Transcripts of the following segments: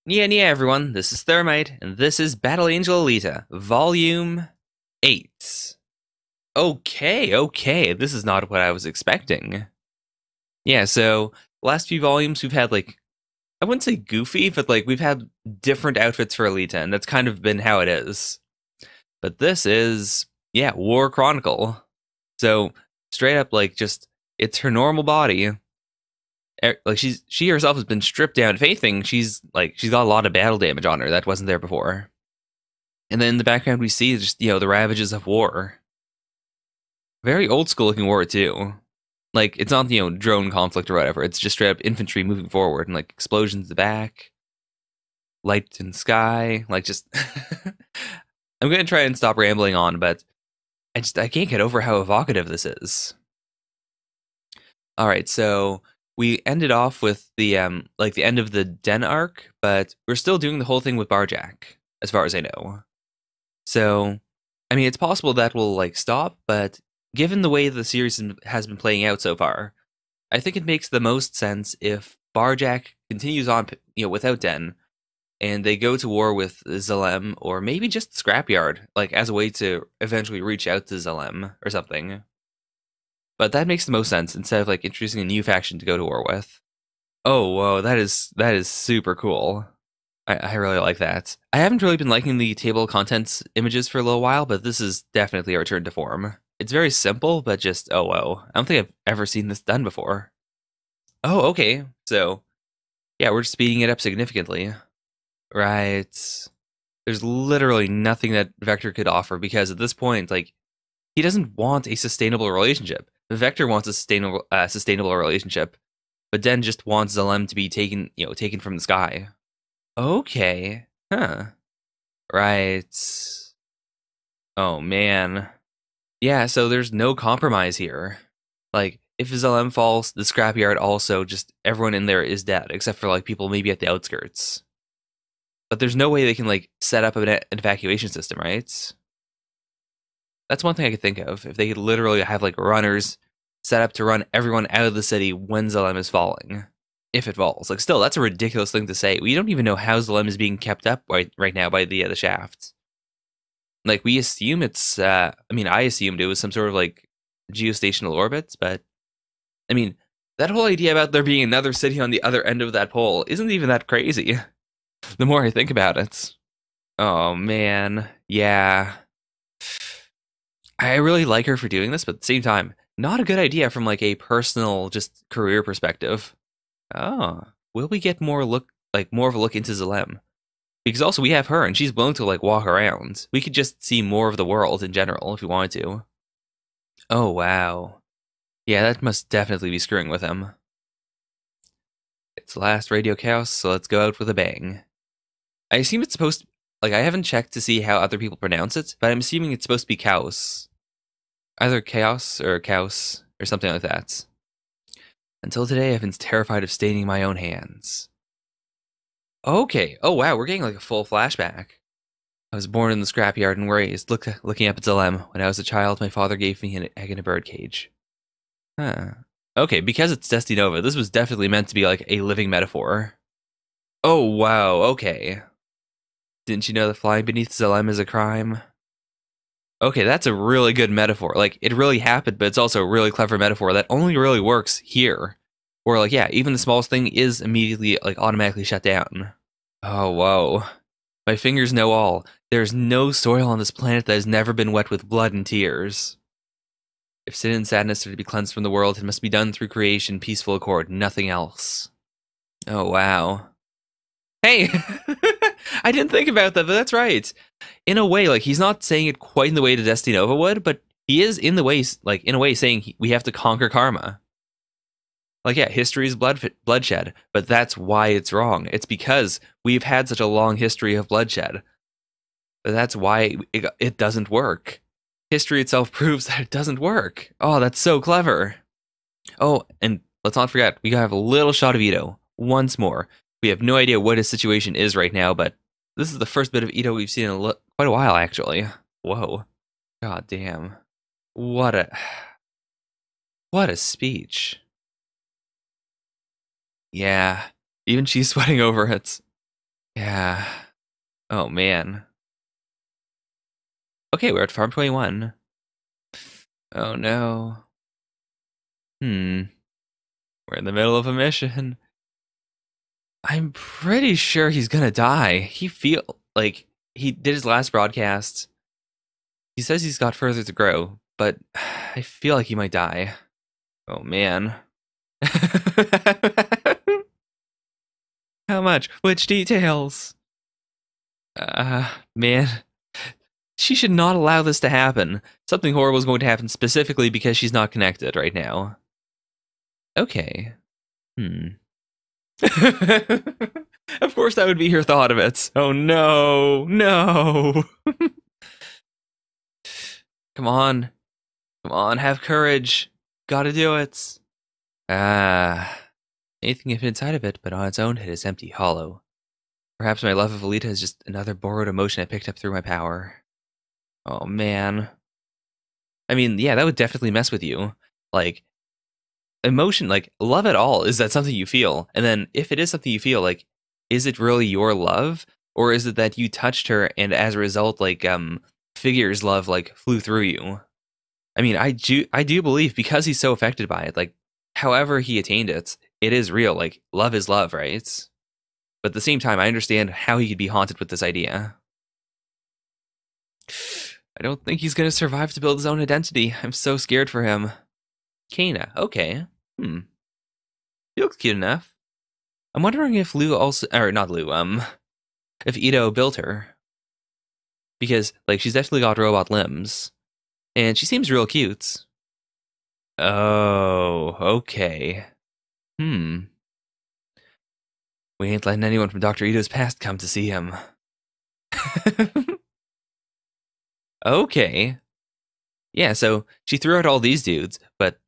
Yeah, everyone, this is Thermite, and this is Battle Angel Alita, Volume 8. Okay, this is not what I was expecting. Yeah, so, last few volumes we've had, I wouldn't say goofy, but, we've had different outfits for Alita, and that's kind of been how it is. But this is, yeah, War Chronicle. So, straight up, it's her normal body. She herself has been stripped down. If anything, she's got a lot of battle damage on her that wasn't there before. And then in the background, we see just, the ravages of war. Very old school looking war, too. It's not, drone conflict or whatever. It's just straight up infantry moving forward and, explosions in the back, light in the sky. Just. I'm going to try and stop rambling on, but I can't get over how evocative this is. All right, so we ended off with the, the end of the Den arc, but we're still doing the whole thing with Barjack, as far as I know. So, I mean, it's possible that will stop, but given the way the series has been playing out so far, I think it makes the most sense if Barjack continues on, without Den, and they go to war with Zalem, or maybe just Scrapyard, as a way to eventually reach out to Zalem or something. But that makes the most sense instead of introducing a new faction to go to war with. Oh, whoa, that is super cool. I really like that. I haven't really been liking the table of contents images for a little while, but this is definitely a return to form. It's very simple, but just, oh, whoa. I don't think I've ever seen this done before. Oh, okay. So, yeah, we're just speeding it up significantly. Right. There's literally nothing that Vector could offer because at this point, he doesn't want a sustainable relationship. Vector wants a sustainable relationship, but Den just wants Zalem to be taken from the sky. Okay. Huh. Right. Oh, man. Yeah, so there's no compromise here. If Zalem falls, the scrapyard also, just everyone in there is dead, except for, people maybe at the outskirts. But there's no way they can, set up an evacuation system, right? That's one thing I could think of. If they could literally have, runners set up to run everyone out of the city when Zalem is falling. If it falls. Still, that's a ridiculous thing to say. We don't even know how Zalem is being kept up right now by the shaft. We assume it's, I mean, I assumed it was some sort of, geostationary orbit, but, I mean, that whole idea about there being another city on the other end of that pole isn't even that crazy. The more I think about it. Oh, man. Yeah. I really like her for doing this, but at the same time, not a good idea from, a personal, just career perspective. Oh, will we get more of a look into Zalem? Because also we have her, and she's willing to walk around. We could just see more of the world in general if we wanted to. Oh wow, yeah, that must definitely be screwing with him. It's last Radio Chaos, so let's go out with a bang. I assume it's supposed to, I haven't checked to see how other people pronounce it, but I'm assuming it's supposed to be Chaos. Either Chaos or something like that. Until today, I've been terrified of staining my own hands. Okay. Oh wow, we're getting a full flashback. I was born in the scrapyard and raised looking up at Zalem. When I was a child, my father gave me an egg in a birdcage. Huh. Okay, because it's Destinova, this was definitely meant to be a living metaphor. Oh wow, okay. Didn't you know that flying beneath Zalem is a crime? Okay, that's a really good metaphor. It really happened, but it's also a really clever metaphor that only really works here. Where, yeah, even the smallest thing is immediately, automatically shut down. Oh, whoa. My fingers know all. There's no soil on this planet that has never been wet with blood and tears. If sin and sadness are to be cleansed from the world, it must be done through creation, peaceful accord, nothing else. Oh, wow. Hey! I didn't think about that, but that's right. In a way, he's not saying it quite in the way that Destinova would, but he is in the way, in a way saying we have to conquer karma. Yeah, history is bloodshed, but that's why it's wrong. It's because we've had such a long history of bloodshed. But that's why it doesn't work. History itself proves that it doesn't work. Oh, that's so clever. Oh, and let's not forget, we have a little shot of Ito. Once more. We have no idea what his situation is right now, but this is the first bit of Ito we've seen in quite a while, actually. Whoa. God damn. What a speech. Yeah, even she's sweating over it. Yeah. Oh, man. Okay, we're at Farm 21. Oh, no. Hmm. We're in the middle of a mission. I'm pretty sure he's gonna die. He feel like he did his last broadcast. He says he's got further to grow, but I feel like he might die. Oh man. How much? Which details? Man. She should not allow this to happen. Something horrible is going to happen specifically because she's not connected right now. Okay. Hmm. Of course that would be her thought of it. Oh no. No. Come on. Come on, have courage. Gotta do it. Anything inside of it, but on its own it is empty, hollow. Perhaps my love of Alita is just another borrowed emotion I picked up through my power. Oh man. I mean, yeah, that would definitely mess with you. Like, emotion, like, love at all, is that something you feel? And then, if it is something you feel, like, is it really your love? Or is it that you touched her and as a result, like, Figure's love, like, flew through you? I mean, I do believe because he's so affected by it, like, however he attained it, it is real. Like, love is love, right? But at the same time, I understand how he could be haunted with this idea. I don't think he's going to survive to build his own identity. I'm so scared for him. Kana, okay. He looks cute enough. I'm wondering if Lou also, or not Lou, if Ito built her. Because, like, she's definitely got robot limbs. And she seems real cute. Oh, okay. We ain't letting anyone from Dr. Ito's past come to see him. Okay. Yeah, so she threw out all these dudes, but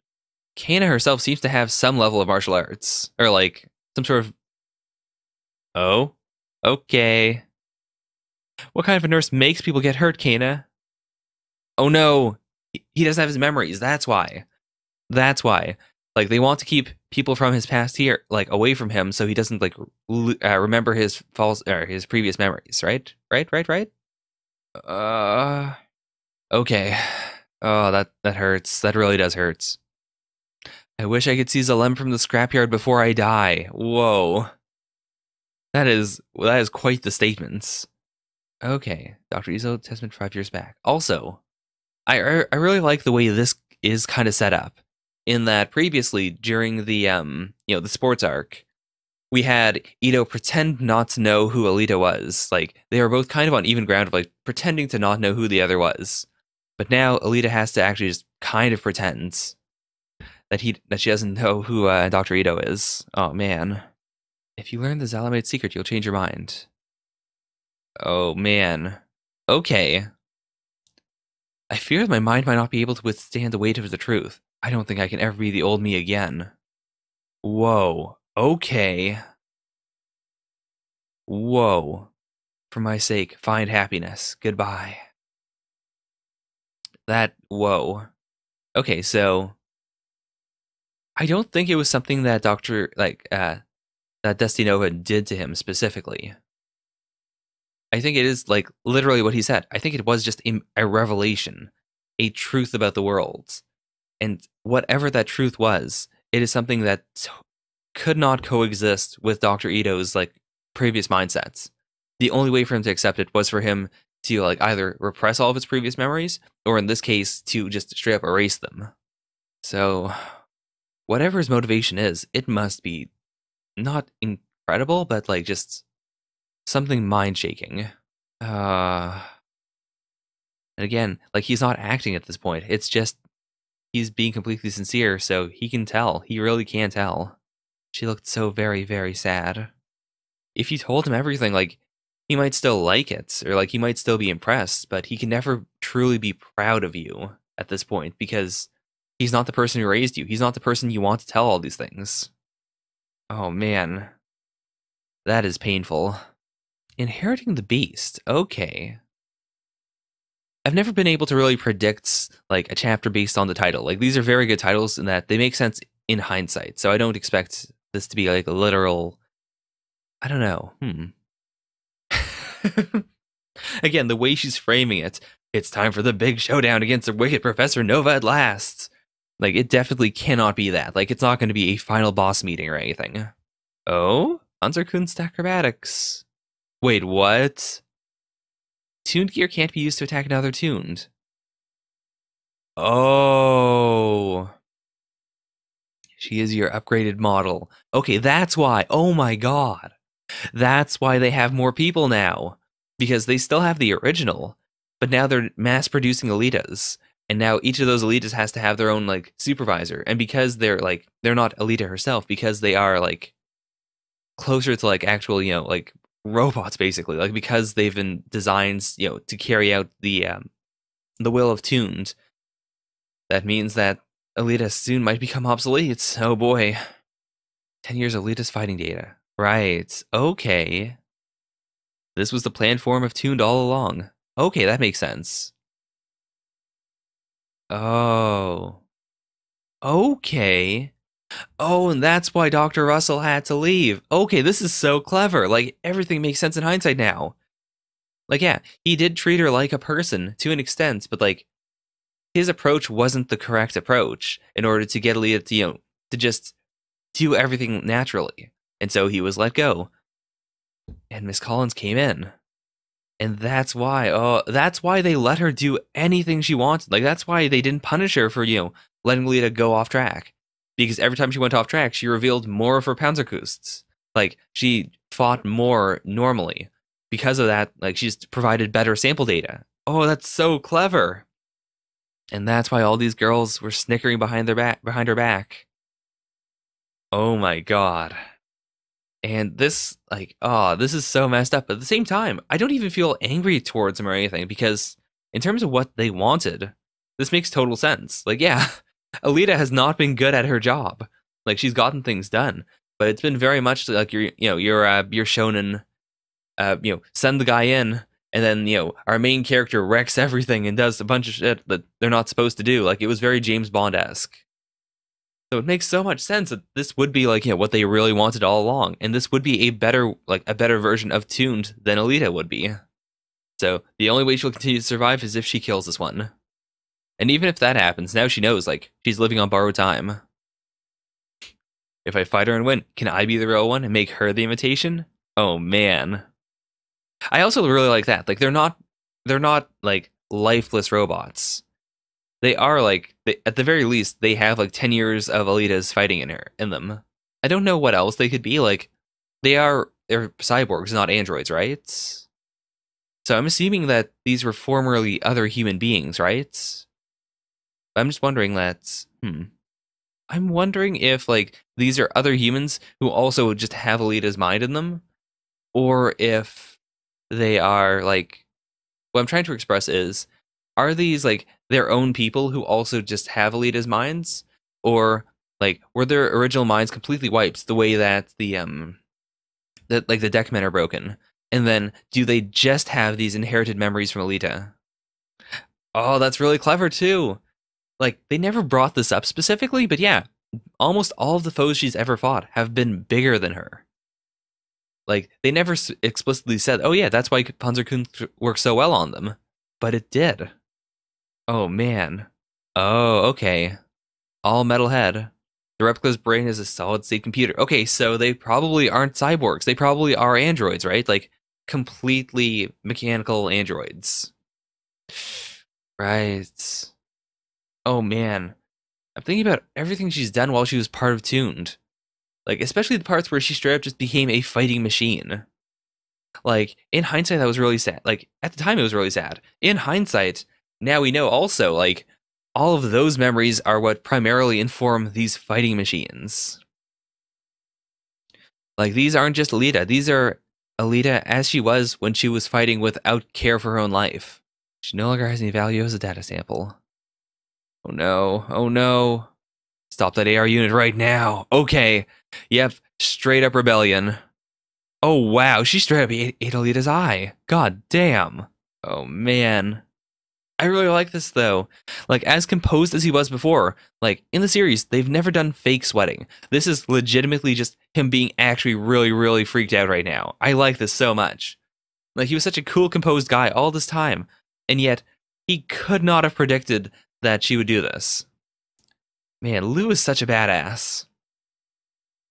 Kana herself seems to have some level of martial arts. Or, like, some sort of... Oh? Okay. What kind of a nurse makes people get hurt, Kana? Oh no! He doesn't have his memories, that's why. That's why. Like, they want to keep people from his past here, like, away from him so he doesn't, like, remember his false, or his previous memories, right? Right? Okay. Oh, that hurts. That really does hurt. I wish I could see Zalem from the scrapyard before I die. Whoa. That is quite the statement. Okay. Dr. Izo testament 5 years back. Also, I really like the way this is kind of set up. In that previously, during the the sports arc, we had Ito pretend not to know who Alita was. Like, they were both kind of on even ground of, like, pretending to not know who the other was. But now Alita has to actually just kind of pretend that she doesn't know who Dr. Ito is. Oh man. If you learn the Zalamate secret, you'll change your mind. Oh man. Okay. I fear that my mind might not be able to withstand the weight of the truth. I don't think I can ever be the old me again. Whoa. Okay. Whoa. For my sake, find happiness. Goodbye. Whoa. Okay, so I don't think it was something that that Destinova did to him specifically. I think it is, like, literally what he said. I think it was just a revelation, a truth about the world. And whatever that truth was, it is something that could not coexist with Dr. Ito's, like, previous mindsets. The only way for him to accept it was for him to, like, either repress all of his previous memories, or in this case, to just straight up erase them. So, whatever his motivation is, it must be not incredible, but, like, just something mind-shaking. And again, like, he's not acting at this point. It's just he's being completely sincere, so he can tell. He really can tell. She looked so very, very sad. If you told him everything, like, he might still like it, or, like, he might still be impressed, but he can never truly be proud of you at this point, because he's not the person who raised you. He's not the person you want to tell all these things. Oh, man. That is painful. Inheriting the Beast. Okay. I've never been able to really predict, like, a chapter based on the title. Like, these are very good titles in that they make sense in hindsight, so I don't expect this to be, like, a literal... I don't know. Again, the way she's framing it, it's time for the big showdown against the wicked Professor Nova at last. Like, it definitely cannot be that. Like, it's not going to be a final boss meeting or anything. Oh? Panzerkunst acrobatics. Wait, what? Tuned gear can't be used to attack another tuned. Oh. She is your upgraded model. Okay, that's why. Oh my god. That's why they have more people now. Because they still have the original, but now they're mass producing Alitas. And now each of those Alitas has to have their own like supervisor. And because they're not Alita herself, because they are like closer to like actual, like robots basically. Like because they've been designed, to carry out the will of Tuned. That means that Alita soon might become obsolete. Oh boy. 10 years of Alita's fighting data. Right. Okay. This was the planned form of Tuned all along. Okay, that makes sense. Oh. Okay. Oh, and that's why Dr. Russell had to leave. Okay, this is so clever. Like, everything makes sense in hindsight now. Like, yeah, he did treat her like a person to an extent, but, like, his approach wasn't the correct approach in order to get Alita to, to just do everything naturally. And so he was let go. And Miss Collins came in. And that's why, that's why they let her do anything she wanted. Like, that's why they didn't punish her for, letting Lita go off track. Because every time she went off track, she revealed more of her Panzerkusts. Like, she fought more normally. Because of that, like, she's provided better sample data. Oh, that's so clever. And that's why all these girls were snickering behind her back. Oh my god. And this, this is so messed up. But at the same time, I don't even feel angry towards them or anything, because in terms of what they wanted, this makes total sense. Like, yeah, Alita has not been good at her job. Like, she's gotten things done, but it's been very much like your shonen, send the guy in, and then, our main character wrecks everything and does a bunch of shit that they're not supposed to do. Like, it was very James Bond-esque. So it makes so much sense that this would be like, what they really wanted all along. And this would be a better version of Tuned than Alita would be. So the only way she'll continue to survive is if she kills this one. And even if that happens, now she knows, like, she's living on borrowed time. If I fight her and win, can I be the real one and make her the imitation? Oh man. I also really like that. Like, they're not like lifeless robots. They are at the very least, they have like 10 years of Alita's fighting in them. I don't know what else they could be. Like, they're cyborgs, not androids, right? So I'm assuming that these were formerly other human beings, right? I'm just wondering that, I'm wondering if like these are other humans who also just have Alita's mind in them, or if they are like, what I'm trying to express is, are these like their own people who also just have Alita's minds, or like were their original minds completely wiped the way that the Deckmen are broken, and then do they just have these inherited memories from Alita? Oh, that's really clever too. Like, they never brought this up specifically, but yeah, almost all of the foes she's ever fought have been bigger than her. Like, they never explicitly said, oh yeah, that's why Panzerkunst works so well on them, but it did. Oh, man. Oh, okay. All metal head. The replica's brain is a solid-state computer. Okay, so they probably aren't cyborgs. They probably are androids, right? Like, completely mechanical androids. Right. Oh, man. I'm thinking about everything she's done while she was part of Tuned. Like, especially the parts where she straight up just became a fighting machine. Like, in hindsight, that was really sad. Like, at the time, it was really sad. In hindsight, now we know also, like, all of those memories are what primarily inform these fighting machines. Like, these aren't just Alita. These are Alita as she was when she was fighting without care for her own life. She no longer has any value as a data sample. Oh no. Oh no. Stop that AR unit right now. Okay. Yep. Straight up rebellion. Oh wow. She straight up ate Alita's eye. God damn. Oh man. I really like this though. Like, as composed as he was before, like in the series, they've never done fake sweating. This is legitimately just him being actually really, really freaked out right now. I like this so much. Like, he was such a cool, composed guy all this time, and yet he could not have predicted that she would do this. Man, Lou is such a badass.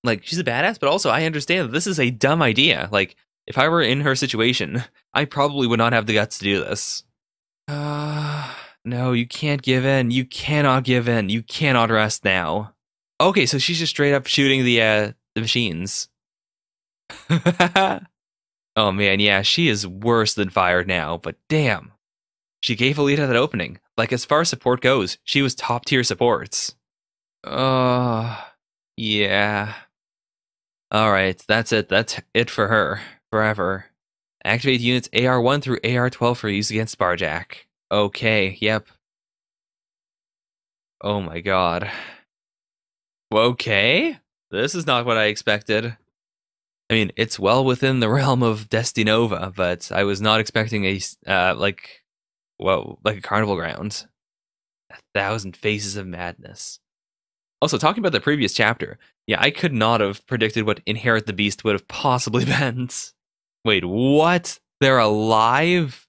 Like, she's a badass, but also I understand that this is a dumb idea. Like, if I were in her situation, I probably would not have the guts to do this. No, you can't give in. You cannot give in. You cannot rest now. Okay, so she's just straight up shooting the machines. Oh man, yeah, she is worse than fired now, but damn. She gave Alita that opening. Like, as far as support goes, she was top tier supports. Yeah. Alright, that's it. That's it for her. Forever. Activate units AR1 through AR12 for use against Barjack. Okay, yep. Oh my god. Okay? This is not what I expected. I mean, it's well within the realm of Destinova, but I was not expecting like a carnival ground. 1,000 Faces of Madness. Also, talking about the previous chapter, yeah, I could not have predicted what Inherit the Beast would have possibly been. Wait, what? They're alive?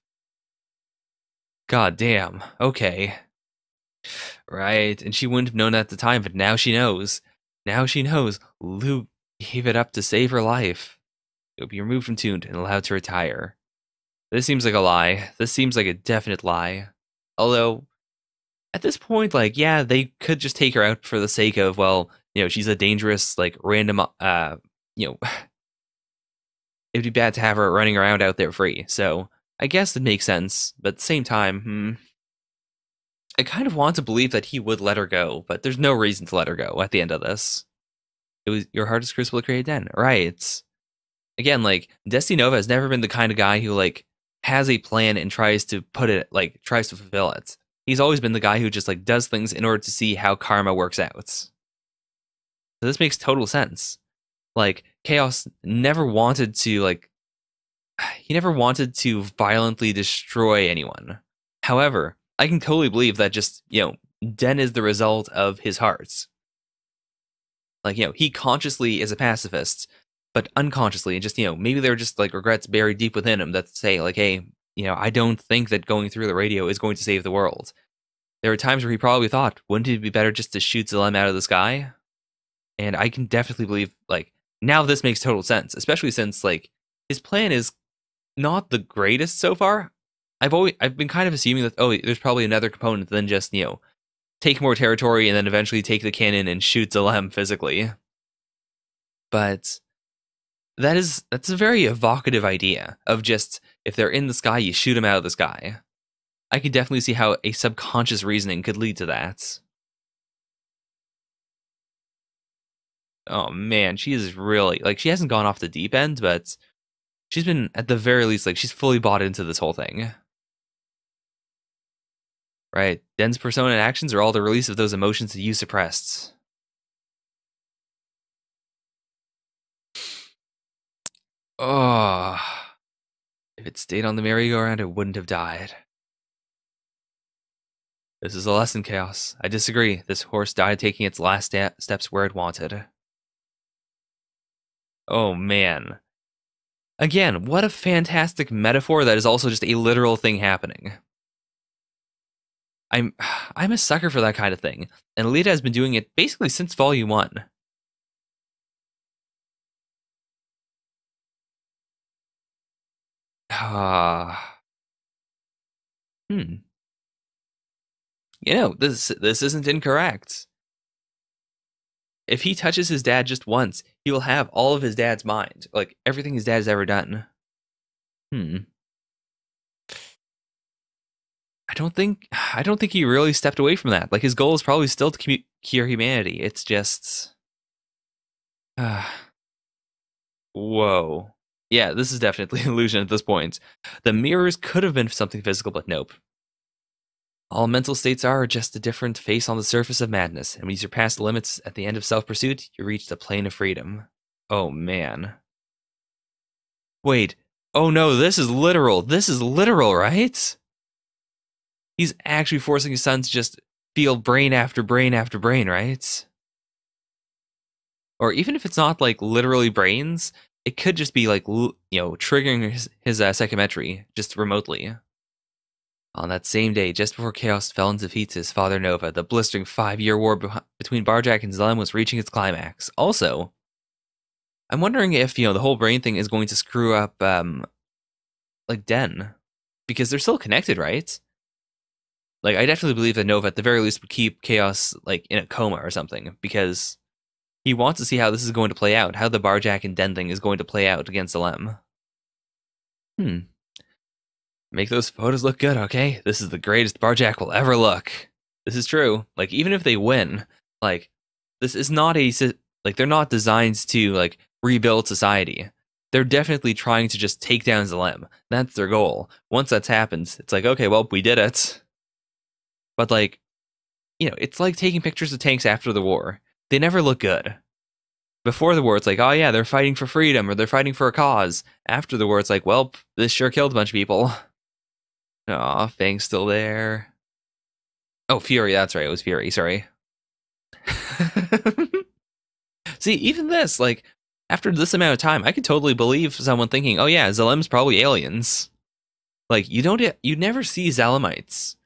God damn. Okay. Right, and she wouldn't have known at the time, but now she knows. Now she knows. Luke gave it up to save her life. You'll be removed from Tuned and allowed to retire. This seems like a lie. This seems like a definite lie. Although, at this point, like, yeah, they could just take her out for the sake of, well, she's a dangerous, like, random, it'd be bad to have her running around out there free. So, I guess it makes sense. But at the same time, I kind of want to believe that he would let her go, but there's no reason to let her go at the end of this. It was your hardest crucible to create then. Right. Again, like, Destinova has never been the kind of guy who, like, has a plan and tries to fulfill it. He's always been the guy who just, like, does things in order to see how karma works out. So this makes total sense. Like, Chaos never wanted to, like, he never wanted to violently destroy anyone. However, I can totally believe that just, Den is the result of his heart. Like, he consciously is a pacifist, but unconsciously, just, maybe there are just, like, regrets buried deep within him that say, like, hey, I don't think that going through the radio is going to save the world. There were times where he probably thought, wouldn't it be better just to shoot Zalem out of the sky? And I can definitely believe, like, now this makes total sense, especially since, like, his plan is not the greatest so far. I've been kind of assuming that, there's probably another component than just, take more territory and then eventually take the cannon and shoot Zalem physically. But that's a very evocative idea of just, if they're in the sky, you shoot them out of the sky. I could definitely see how a subconscious reasoning could lead to that. Oh man, she is really, like, she hasn't gone off the deep end, but she's been, at the very least, like, she's fully bought into this whole thing. Right, Den's persona and actions are all the release of those emotions that you suppressed. Oh, if it stayed on the merry-go-round, it wouldn't have died. This is a lesson, Chaos. I disagree. This horse died taking its last steps where it wanted. Oh, man. Again, what a fantastic metaphor that is also just a literal thing happening. I'm a sucker for that kind of thing, and Alita has been doing it basically since Volume 1. This isn't incorrect. If he touches his dad just once, he will have all of his dad's mind, like everything his dad has ever done. I don't think he really stepped away from that. Like, his goal is probably still to cure humanity. It's just, whoa. Yeah, this is definitely an illusion at this point. The mirrors could have been something physical, but nope. All mental states are just a different face on the surface of madness, and when you surpass the limits at the end of self-pursuit, you reach the plane of freedom. Oh, man. Wait. Oh, no, this is literal. This is literal, right? He's actually forcing his son to just feel brain after brain after brain, right? Or even if it's not, like, literally brains, it could just be like triggering his psychometry just remotely. On that same day, just before Chaos fell into defeat his father Nova, the blistering 5-year war between Barjack and Zlem was reaching its climax. Also, I'm wondering if the whole brain thing is going to screw up like Den, because they're still connected, right? Like, I definitely believe that Nova at the very least would keep Chaos like in a coma or something, because he wants to see how this is going to play out, how the Barjack and Den thing is going to play out against Zlem. Make those photos look good, okay? This is the greatest Barjack will ever look. This is true. Like, even if they win, like, this is not they're not designed to, like, rebuild society. They're definitely trying to just take down Zlem. That's their goal. Once that's happened, it's like, okay, well, we did it. But, like, it's like taking pictures of tanks after the war. They never look good. Before the war, it's like, oh yeah, they're fighting for freedom, or they're fighting for a cause. After the war, it's like, well, this sure killed a bunch of people. Aw, Fang's still there. Oh, Fury, that's right, it was Fury, sorry. See, even this, like, after this amount of time, I could totally believe someone thinking, oh yeah, Zalem's probably aliens. Like, you never see Zalemites.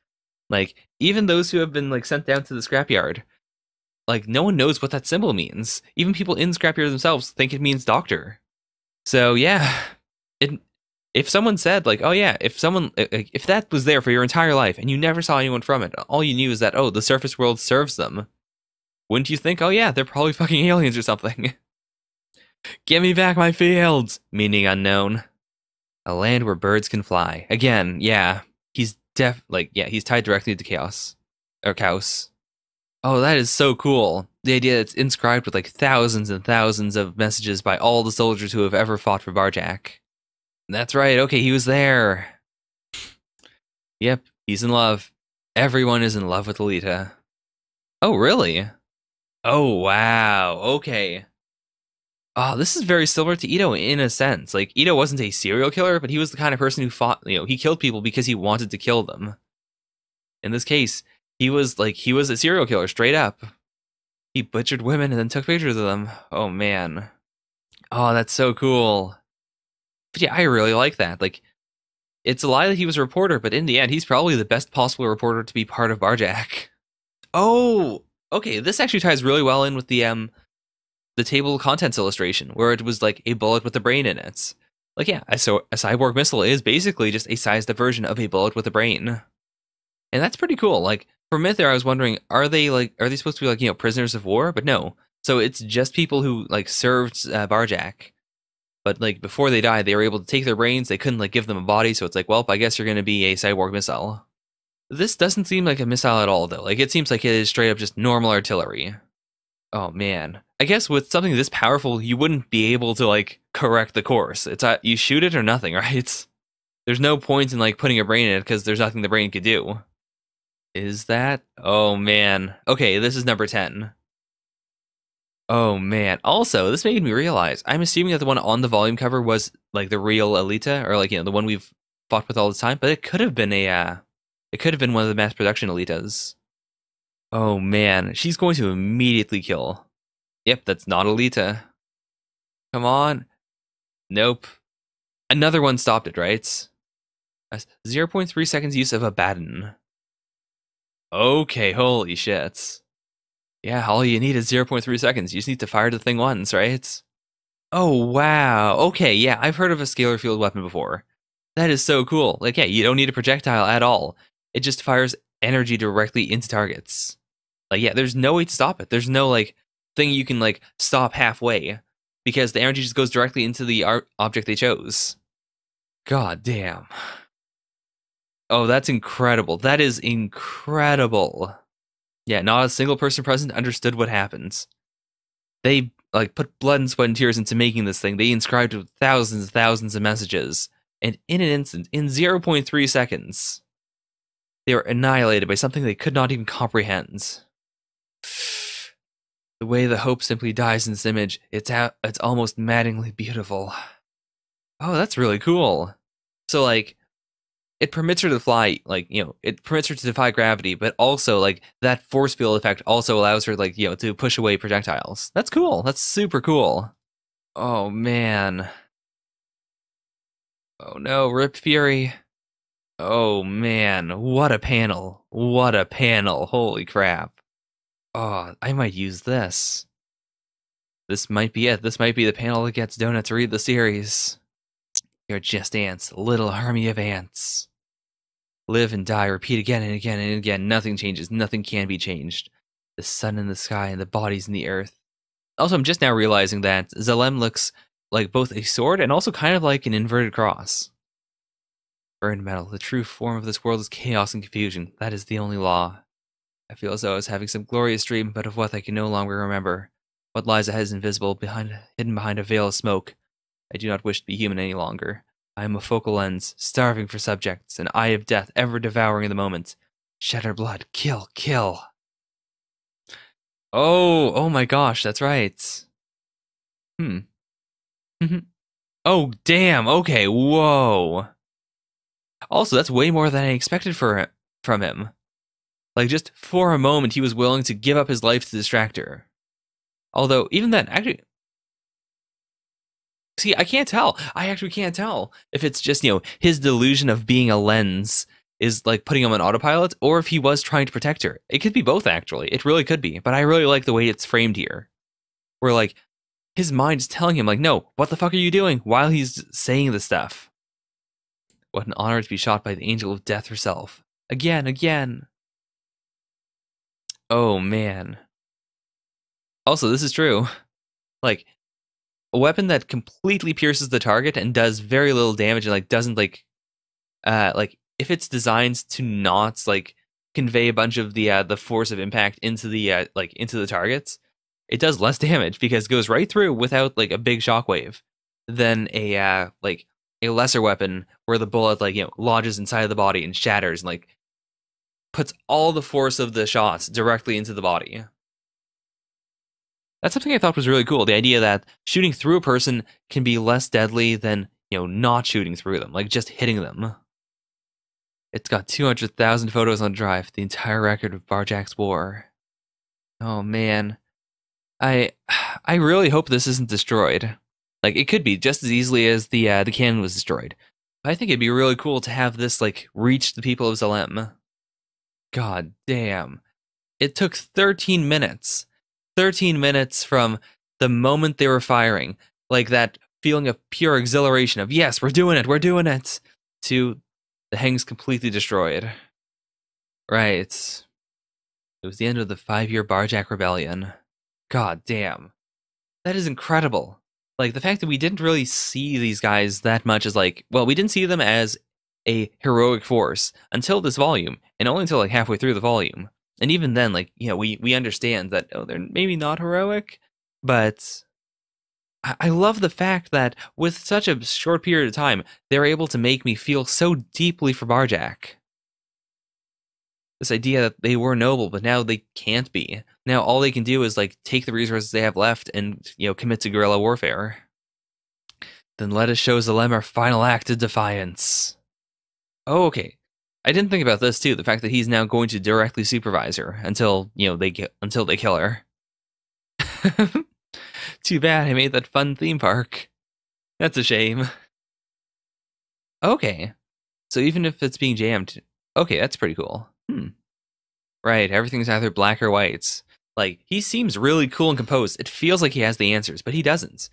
Like, even those who have been, like, sent down to the scrapyard, like, no one knows what that symbol means. Even people in scrapyard themselves think it means doctor. So, yeah, if someone said, like, oh yeah, if that was there for your entire life and you never saw anyone from it, all you knew is that, oh, the surface world serves them, wouldn't you think, oh yeah, they're probably fucking aliens or something? Give me back my fields! Meaning unknown. A land where birds can fly. Again, yeah, he's he's tied directly to Chaos. Or Chaos. Oh, that is so cool. The idea that it's inscribed with, like, thousands and thousands of messages by all the soldiers who have ever fought for Barjack. That's right, okay, he was there. Yep, he's in love. Everyone is in love with Alita. Oh, really? Oh, wow, okay. Oh, this is very similar to Ito in a sense. Like, Ito wasn't a serial killer, but he was the kind of person who fought, he killed people because he wanted to kill them. In this case, he was a serial killer, straight up. He butchered women and then took pictures of them. Oh, man. Oh, that's so cool. But yeah, I really like that. Like, it's a lie that he was a reporter, but in the end, he's probably the best possible reporter to be part of Barjack. Oh, okay. This actually ties really well in with the table of contents illustration, where it was like a bullet with a brain in it. Like, yeah, so a cyborg missile is basically just a sized up version of a bullet with a brain, and that's pretty cool. Like, for a minute there, I was wondering, are they supposed to be like prisoners of war? But no. So it's just people who like served Barjack. But, like, before they died, they were able to take their brains. They couldn't, like, give them a body, so it's like, well, I guess you're going to be a cyborg missile. This doesn't seem like a missile at all, though. Like, it seems like it is straight up just normal artillery. Oh, man. I guess with something this powerful, you wouldn't be able to, like, correct the course. It's you shoot it or nothing, right? There's no point in, like, putting a brain in it, because there's nothing the brain could do. Is that? Oh, man. Okay, this is number 10. Oh, man. Also, this made me realize, I'm assuming that the one on the volume cover was, like, the real Alita, or, like, the one we've fought with all the time, but it could have been one of the mass production Alitas. Oh, man. She's going to immediately kill. Yep, that's not Alita. Come on. Nope. Another one stopped it, right? 0.3 seconds use of a baton. Okay, holy shit. Yeah, all you need is 0.3 seconds. You just need to fire the thing once, right? Oh, wow. Okay, yeah, I've heard of a scalar field weapon before. That is so cool. Like, yeah, you don't need a projectile at all. It just fires energy directly into targets. Like, yeah, there's no way to stop it. There's no, like, thing you can, like, stop halfway. Because the energy just goes directly into the object they chose. God damn. Oh, that's incredible. That is incredible. Yeah, not a single person present understood what happens. They, like, put blood and sweat and tears into making this thing. They inscribed it with thousands and thousands of messages. And in an instant, in 0.3 seconds, they were annihilated by something they could not even comprehend. The way the hope simply dies in this image, it's almost maddeningly beautiful. Oh, that's really cool. So, like, it permits her to fly, like, it permits her to defy gravity, but also, like, that force field effect also allows her, like, to push away projectiles. That's cool. That's super cool. Oh man. Oh no, Rip Fury. Oh man, what a panel. What a panel. Holy crap. Oh, I might use this. This might be it. This might be the panel that gets Donut to read the series. You're just ants, little army of ants. Live and die, repeat again and again and again. Nothing changes, nothing can be changed. The sun in the sky and the bodies in the earth. Also, I'm just now realizing that Zalem looks like both a sword and also kind of like an inverted cross. Burned metal, the true form of this world is chaos and confusion. That is the only law. I feel as though I was having some glorious dream, but of what I can no longer remember. What lies ahead is invisible, hidden behind a veil of smoke. I do not wish to be human any longer. I am a focal lens, starving for subjects, an eye of death ever devouring the moment. Shed our blood, kill, kill. Oh my gosh, that's right. Oh, damn, okay, whoa. Also, that's way more than I expected from him. Like, just for a moment, he was willing to give up his life to distract her. Although, even then, actually... See, I can't tell. I actually can't tell if it's just, his delusion of being a lens is, like, putting him on autopilot, or if he was trying to protect her. It could be both, actually. It really could be. But I really like the way it's framed here. Where, like, his mind is telling him, like, no, what the fuck are you doing? While he's saying the stuff. What an honor to be shot by the angel of death herself. Again, again. Oh, man. Also, this is true. Like, a weapon that completely pierces the target and does very little damage and, like, doesn't, like, if it's designed to not, like, convey a bunch of the force of impact into the, into the targets, it does less damage because it goes right through without, like, a big shockwave than a lesser weapon where the bullet, like, lodges inside of the body and shatters and, like, puts all the force of the shots directly into the body. That's something I thought was really cool. The idea that shooting through a person can be less deadly than, not shooting through them, like just hitting them. It's got 200,000 photos on drive, the entire record of Barjack's war. Oh man. I really hope this isn't destroyed. Like, it could be just as easily as the cannon was destroyed. I think it'd be really cool to have this, like, reach the people of Zalem. God damn. It took 13 minutes. 13 minutes from the moment they were firing, like that feeling of pure exhilaration of, yes, we're doing it, to the Heng's completely destroyed. Right. It was the end of the 5-year Barjack Rebellion. God damn. That is incredible. Like, the fact that we didn't really see these guys that much as, like, well, we didn't see them as a heroic force until this volume, and only until, like, halfway through the volume. And even then, like, we understand that, they're maybe not heroic, but I love the fact that with such a short period of time, they're able to make me feel so deeply for Barjack. This idea that they were noble, but now they can't be. Now all they can do is, like, take the resources they have left and, commit to guerrilla warfare. Then let us show Zalem our final act of defiance. Oh, okay. I didn't think about this too. The fact that he's now going to directly supervise her until they kill her. Too bad I made that fun theme park. That's a shame. Okay, so even if it's being jammed, okay, that's pretty cool. Right, everything's either black or white. Like, he seems really cool and composed. It feels like he has the answers, but he doesn't.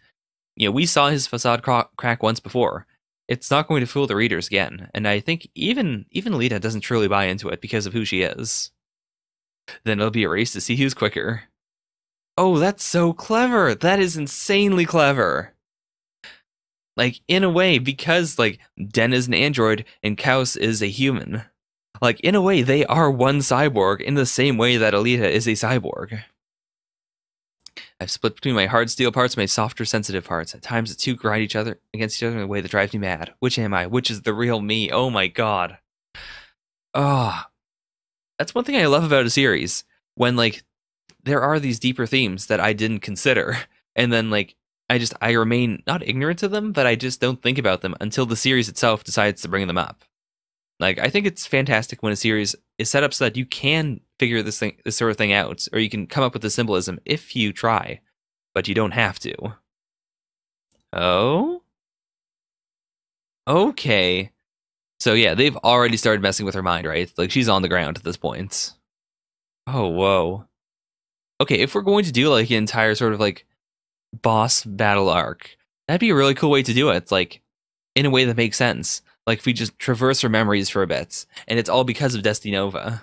We saw his facade crack once before. It's not going to fool the readers again, and I think even Alita doesn't truly buy into it because of who she is. Then it'll be a race to see who's quicker. Oh, that's so clever! That is insanely clever! Like, in a way, because, like, Den is an android and Kaos is a human. Like, in a way, they are one cyborg in the same way that Alita is a cyborg. I've split between my hard steel parts and my softer sensitive parts. At times the two grind against each other in a way that drives me mad. Which am I? Which is the real me? Oh my god. Oh. That's one thing I love about a series. When, like, there are these deeper themes that I didn't consider. And then, like, I remain not ignorant to them, but I just don't think about them until the series itself decides to bring them up. Like, I think it's fantastic when a series is set up so that you can figure this sort of thing out, or you can come up with the symbolism if you try, but you don't have to. Oh? Okay. So yeah, they've already started messing with her mind, right? Like she's on the ground at this point. Oh, whoa. Okay, if we're going to do like an entire sort of like boss battle arc, that'd be a really cool way to do it. Like in a way that makes sense. Like if we just traverse her memories for a bit, and it's all because of Destinova.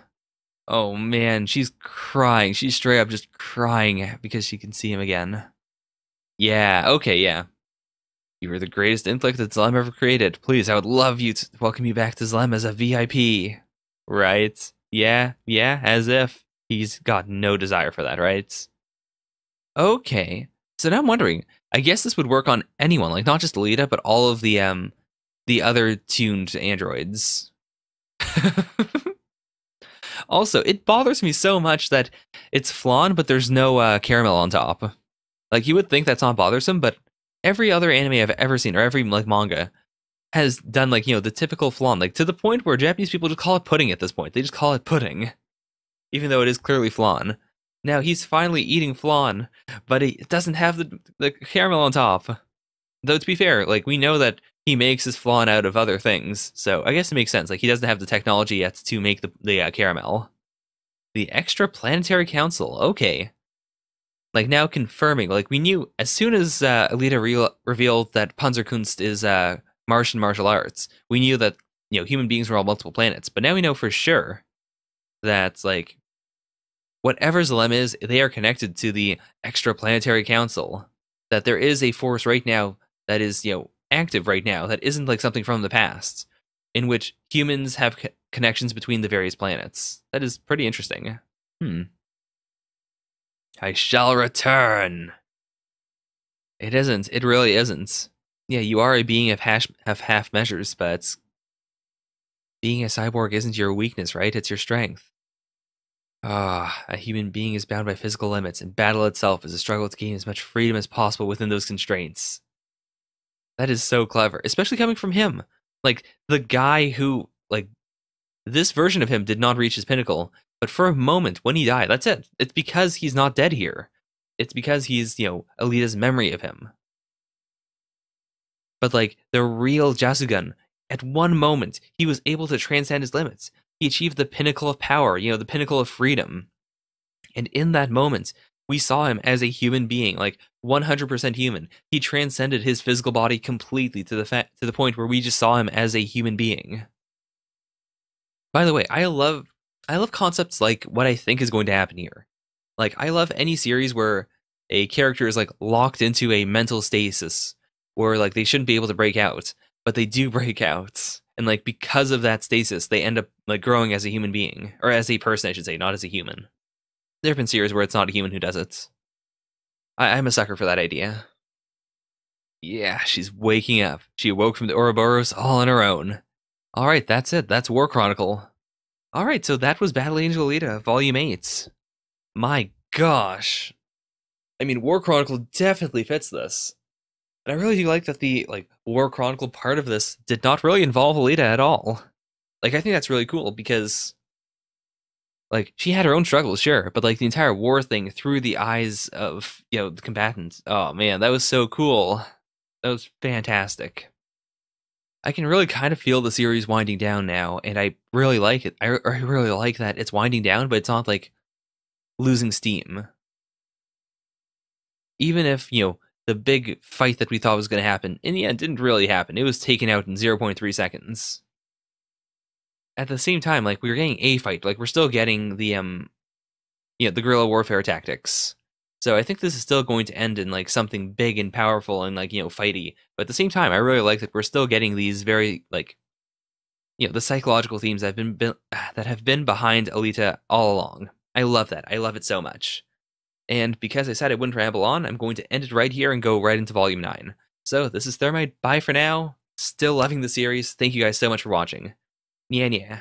Oh man, she's crying. She's straight up just crying because she can see him again. Yeah, okay, yeah. You were the greatest intellect that Zlem ever created. Please, I would love you to welcome you back to Zlem as a VIP. Right? Yeah, yeah, as if he's got no desire for that, right? Okay. So now I'm wondering, I guess this would work on anyone, like not just Alita, but all of the other tuned androids. Also, it bothers me so much that it's flan, but there's no caramel on top. Like you would think that's not bothersome, but every other anime I've ever seen, or every like manga, has done like the typical flan, like to the point where Japanese people just call it pudding at this point. They just call it pudding, even though it is clearly flan. Now he's finally eating flan, but it doesn't have the caramel on top. Though to be fair, like we know that he makes his flan out of other things, so I guess it makes sense. Like he doesn't have the technology yet to make the caramel. The Extra Planetary Council, okay. Like now confirming, like we knew as soon as Alita revealed that Panzerkunst is Martian martial arts, we knew that human beings were on multiple planets. But now we know for sure that like whatever Zlem is, they are connected to the Extraplanetary Council. That there is a force right now that is active right now that isn't like something from the past, in which humans have connections between the various planets. That is pretty interesting. I shall return. It isn't. It really isn't. Yeah, you are a being of half measures, but being a cyborg isn't your weakness, right? It's your strength. Ah, a human being is bound by physical limits, and battle itself is a struggle to gain as much freedom as possible within those constraints. That is so clever, especially coming from him. Like, the guy who, like, this version of him did not reach his pinnacle, but for a moment, when he died, that's it. It's because he's not dead here. It's because he's, Alita's memory of him. But, like, the real Jasugan, at one moment, he was able to transcend his limits. He achieved the pinnacle of power, the pinnacle of freedom. And in that moment, we saw him as a human being, like 100% human. He transcended his physical body completely to the point where we just saw him as a human being. By the way, I love concepts like what I think is going to happen here. Like I love any series where a character is like locked into a mental stasis where like they shouldn't be able to break out, but they do break out. And like because of that stasis, they end up like growing as a human being, or as a person, I should say, not as a human. There have been series where it's not a human who does it. I'm a sucker for that idea. Yeah, she's waking up. She awoke from the Ouroboros all on her own. All right, that's it. That's War Chronicle. All right, so that was Battle Angel Alita, Volume 8. My gosh. I mean, War Chronicle definitely fits this. And I really do like that the War Chronicle part of this did not really involve Alita at all. Like, I think that's really cool because like she had her own struggles, sure, but like the entire war thing through the eyes of the combatants. Oh man, that was so cool. That was fantastic. I can really kind of feel the series winding down now, and I really like it. I really like that it's winding down, but it's not like losing steam. Even if the big fight that we thought was going to happen in the end didn't really happen. It was taken out in 0.3 seconds. At the same time, like we were getting a fight, like we're still getting the the guerrilla warfare tactics. So I think this is still going to end in like something big and powerful and like fighty. But at the same time, I really like that we're still getting these very like the psychological themes that have been behind Alita all along. I love that. I love it so much. And because I said I wouldn't ramble on, I'm going to end it right here and go right into Volume 9. So this is Thermite. Bye for now. Still loving the series. Thank you guys so much for watching. Yeah, yeah.